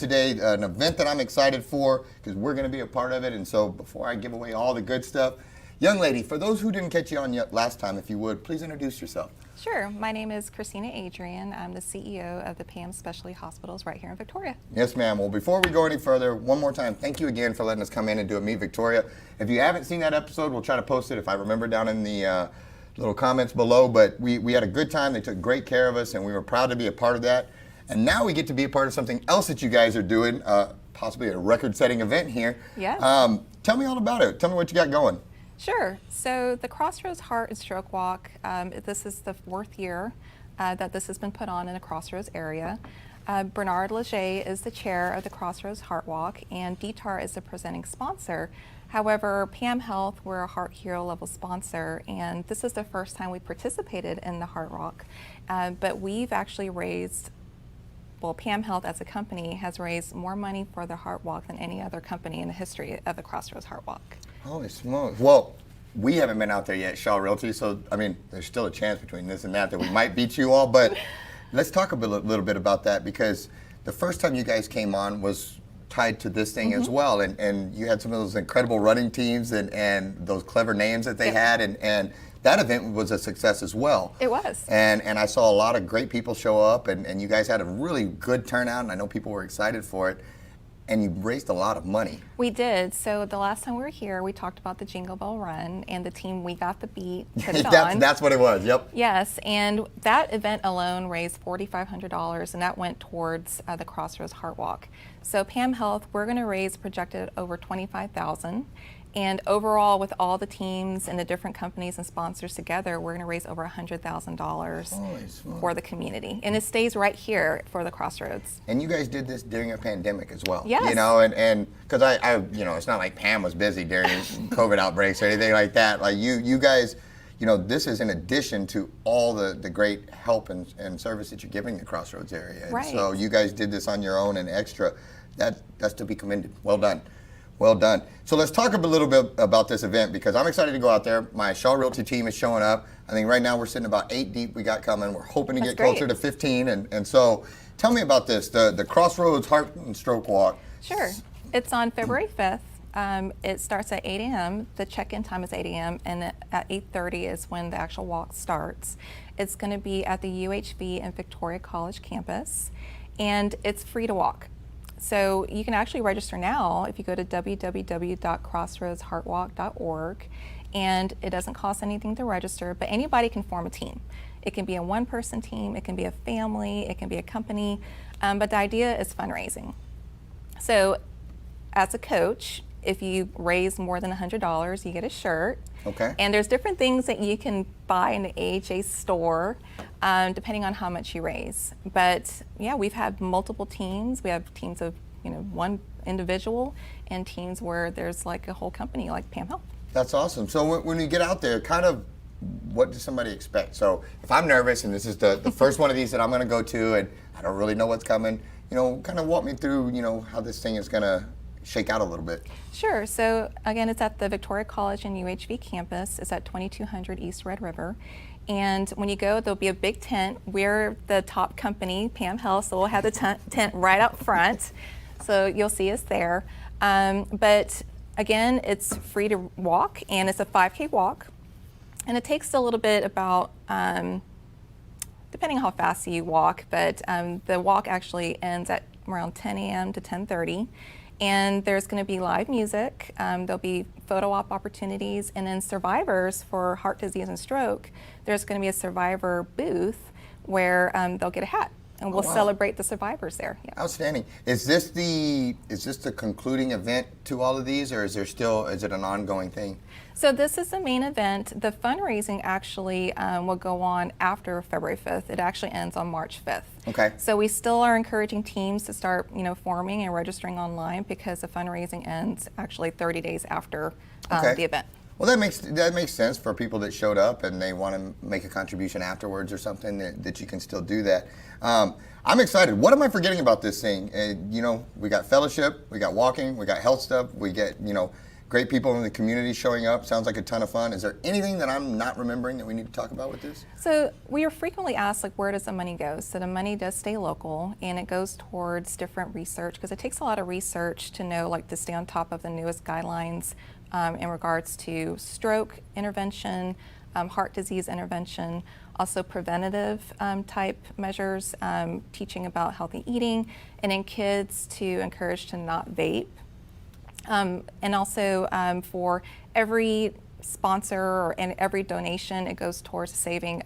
today, an event that I'm excited for because we're going to be a part of it. And so before I give away all the good stuff, young lady, for those who didn't catch you on yet last time, if you would, please introduce yourself. Sure. My name is Christina Adrean. I'm the CEO of the PAM Specialty Hospitals right here in Victoria. Yes, ma'am. Well, before we go any further, one more time, thank you again for letting us come in and do a Meet Victoria. If you haven't seen that episode, we'll try to post it, if I remember, down in the little comments below. But we had a good time. They took great care of us, and we were proud to be a part of that. And now we get to be a part of something else that you guys are doing, possibly a record-setting event here. Yes. Tell me all about it. Tell me what you got going. Sure. So the Crossroads Heart and Stroke Walk, this is the 4th year that this has been put on in the Crossroads area. Bernard Leger is the chair of the Crossroads Heart Walk, and DTAR is the presenting sponsor. However, PAM Health, we're a Heart Hero level sponsor, and this is the first time we participated in the Heart Walk. But we've actually raised, well, PAM Health as a company has raised more money for the Heart Walk than any other company in the history of the Crossroads Heart Walk. Holy smokes. Well, we haven't been out there yet, Shaw Realty, so, I mean, there's still a chance between this and that we might beat you all, but let's talk a little bit about that, because the first time you guys came on was tied to this thing as well, and you had some of those incredible running teams and those clever names that they had, and that event was a success as well. It was. And I saw a lot of great people show up, and you guys had a really good turnout, and I know people were excited for it. And you raised a lot of money. We did. So the last time we were here, we talked about the Jingle Bell Run and the team We Got the Beat put it on. That's what it was, yep. Yes, and that event alone raised $4,500, and that went towards the Crossroads Heart Walk. So PAM Health, we're going to raise projected over $25,000. And overall, with all the teams and the different companies and sponsors together, we're going to raise over $100,000 for the community. And it stays right here for the Crossroads. And you guys did this during a pandemic as well. Yes. You know, and because I you know, it's not like Pam was busy during COVID outbreaks or anything like that. Like you guys, you know, this is in addition to all the great help and service that you're giving the Crossroads area. And right. So you guys did this on your own and extra. That's to be commended. Well done. Well done. So let's talk a little bit about this event, because I'm excited to go out there. My Shaw Realty team is showing up. I think right now we're sitting about 8 deep we got coming. We're hoping to get closer to 15. And so tell me about this, the Crossroads Heart and Stroke Walk. Sure. It's on February 5th. It starts at 8 a.m. The check-in time is 8 a.m. and at 8:30 is when the actual walk starts. It's going to be at the UHV and Victoria College campus, and it's free to walk. So you can actually register now if you go to www.crossroadsheartwalk.org, and it doesn't cost anything to register, but anybody can form a team. It can be a one-person team, it can be a family, it can be a company, but the idea is fundraising. So as a coach, if you raise more than $100, you get a shirt. Okay. And there's different things that you can buy in the AHA store, depending on how much you raise. But yeah, we've had multiple teams. We have teams of, you know, one individual and teams where there's like a whole company like PAM Health. That's awesome. So when you get out there, kind of what does somebody expect? So if I'm nervous and this is the first one of these that I'm going to go to and I don't really know what's coming, you know, kind of walk me through, you know, how this thing is going to shake out a little bit. Sure. So again, it's at the Victoria College and UHV campus. It's at 2200 East Red River. And when you go, there'll be a big tent. We're the top company, PAM Health, so we'll have the tent right up front. So you'll see us there. But again, it's free to walk, and it's a 5K walk. And it takes a little bit about, depending on how fast you walk, but the walk actually ends at around 10 a.m. to 10:30. And there's going to be live music, there'll be photo op opportunities, and then survivors for heart disease and stroke, there's going to be a survivor booth where they'll get a hat, and we'll celebrate the survivors there. Yeah. Outstanding. Is this the concluding event to all of these, or is it an ongoing thing? So this is the main event. The fundraising actually will go on after February 5th. It actually ends on March 5th. Okay. So we still are encouraging teams to start, you know, forming and registering online, because the fundraising ends actually 30 days after the event. Well, that makes sense for people that showed up and they want to make a contribution afterwards or something, that you can still do that. I'm excited. What am I forgetting about this thing? You know, we got fellowship, we got walking, we got health stuff, we get, you know, great people in the community showing up. Sounds like a ton of fun. Is there anything that I'm not remembering that we need to talk about with this? So we are frequently asked, like, where does the money go? So the money does stay local, and it goes towards different research, because it takes a lot of research to know, like, to stay on top of the newest guidelines in regards to stroke intervention, heart disease intervention, also preventative type measures, teaching about healthy eating, and in kids to encourage to not vape. And also for every sponsor and every donation, it goes towards saving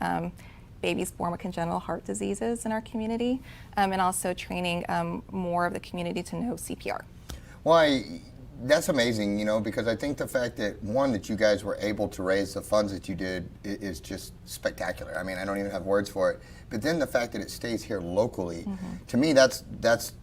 babies born with congenital heart diseases in our community, and also training more of the community to know CPR. Why? That's amazing, because I think the fact that, one, that you guys were able to raise the funds that you did is just spectacular. I mean, I don't even have words for it. But then the fact that it stays here locally, to me, that's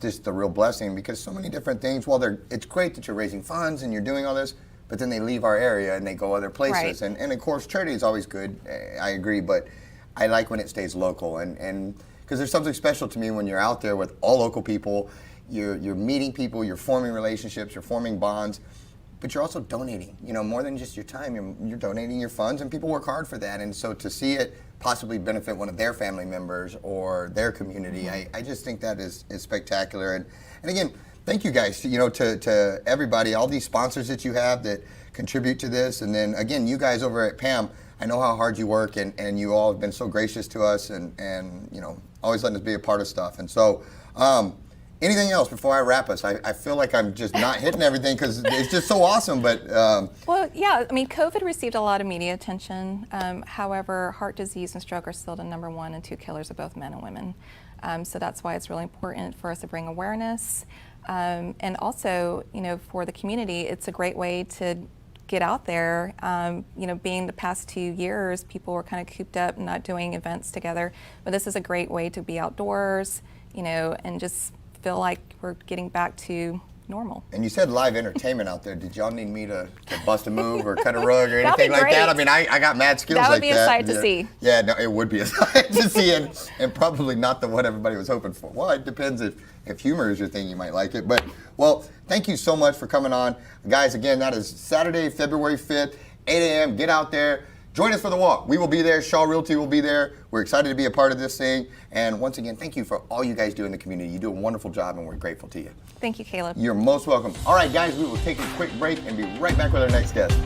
just the real blessing, because so many different things, it's great that you're raising funds and you're doing all this, but then they leave our area and they go other places. Right. And of course, charity is always good, I agree, but I like when it stays local. And because there's something special to me when you're out there with all local people. You're meeting people, you're forming relationships, you're forming bonds, but you're also donating. More than just your time, you're donating your funds, and people work hard for that. And so to see it possibly benefit one of their family members or their community, I just think that is spectacular. And again, thank you guys, to everybody, all these sponsors that you have that contribute to this. And then again, you guys over at PAM, I know how hard you work, and you all have been so gracious to us and always letting us be a part of stuff. And so, anything else before I wrap us? I feel like I'm just not hitting everything because it's just so awesome. But well, yeah, I mean, COVID received a lot of media attention. However, heart disease and stroke are still the number 1 and 2 killers of both men and women. So that's why it's really important for us to bring awareness. And also, for the community, it's a great way to get out there. Being the past 2 years, people were kind of cooped up and not doing events together. But this is a great way to be outdoors, and just feel like we're getting back to normal. And you said live entertainment out there. Did y'all need me to bust a move or cut a rug or anything like great. that? I mean, I got mad skills like that. That would be a sight to see. Yeah, no, it would be a sight to see, and probably not what everybody was hoping for. Well, it depends if humor is your thing, you might like it. But, well, thank you so much for coming on. Guys, again, that is Saturday, February 5th, 8 a.m. Get out there. Join us for the walk. We will be there. Shaw Realty will be there. We're excited to be a part of this thing. And once again, thank you for all you guys do in the community. You do a wonderful job, and we're grateful to you. Thank you, Caleb. You're most welcome. All right, guys, we will take a quick break and be right back with our next guest.